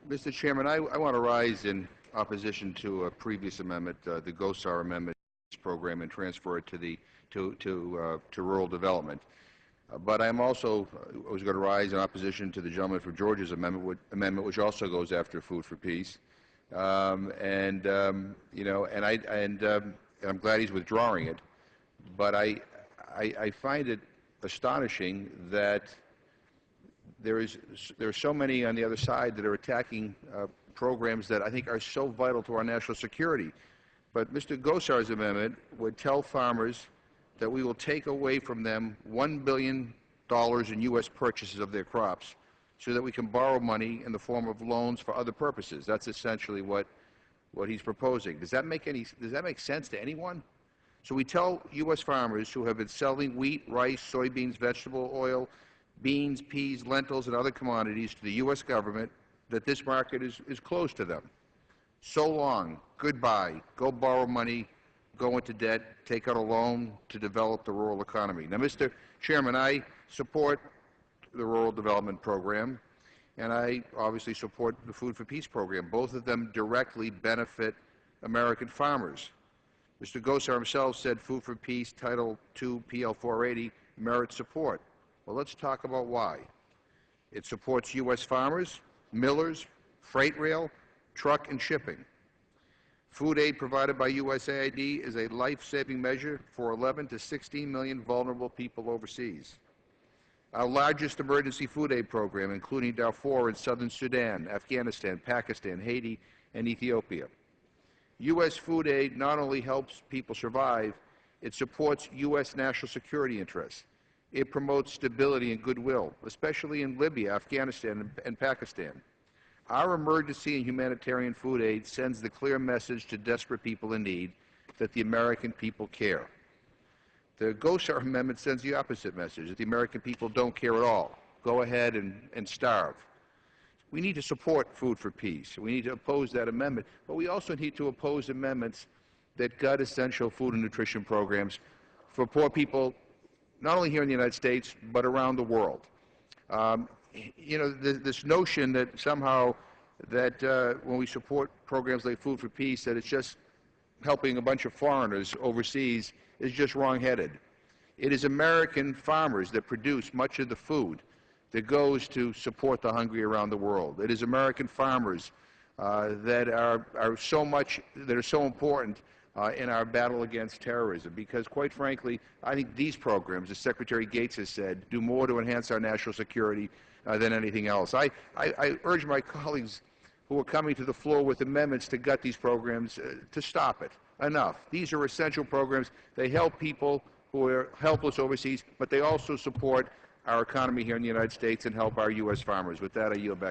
Mr. Chairman, I want to rise in opposition to a previous amendment, the GOSAR amendment program, and transfer it to the to rural development. But I'm also was going to rise in opposition to the gentleman from Georgia's amendment, which also goes after Food for Peace. You know, and I'm glad he's withdrawing it. But I find it astonishing that there are so many on the other side that are attacking programs that I think are so vital to our national security. But Mr. Gosar's amendment would tell farmers that we will take away from them $1 billion in U.S. purchases of their crops so that we can borrow money in the form of loans for other purposes. That's essentially what he's proposing. Does that make sense to anyone? So we tell U.S. farmers who have been selling wheat, rice, soybeans, vegetable oil, beans, peas, lentils, and other commodities to the U.S. government that this market is closed to them. So long, goodbye, go borrow money, go into debt, take out a loan to develop the rural economy. Now, Mr. Chairman, I support the Rural Development Program, and I obviously support the Food for Peace program. Both of them directly benefit American farmers. Mr. Gosar himself said Food for Peace, Title II, PL 480, merits support. Well, let's talk about why. It supports U.S. farmers, millers, freight rail, truck, and shipping. Food aid provided by USAID is a life-saving measure for 11 to 16 million vulnerable people overseas. Our largest emergency food aid program, including Darfur in southern Sudan, Afghanistan, Pakistan, Haiti, and Ethiopia. U.S. food aid not only helps people survive, it supports U.S. national security interests. It promotes stability and goodwill, especially in Libya, Afghanistan, and Pakistan. Our emergency and humanitarian food aid sends the clear message to desperate people in need that the American people care. The Gosar Amendment sends the opposite message, that the American people don't care at all. Go ahead and starve. We need to support Food for Peace. We need to oppose that amendment, but we also need to oppose amendments that gut essential food and nutrition programs for poor people, not only here in the United States, but around the world. You know, this notion that somehow that when we support programs like Food for Peace, that it's just helping a bunch of foreigners overseas is just wrong-headed. It is American farmers that produce much of the food that goes to support the hungry around the world. It is American farmers that are so important in our battle against terrorism, because quite frankly, I think these programs, as Secretary Gates has said, do more to enhance our national security than anything else. I urge my colleagues who are coming to the floor with amendments to gut these programs to stop it. Enough. These are essential programs. They help people who are helpless overseas, but they also support our economy here in the United States and help our U.S. farmers. With that, I yield back.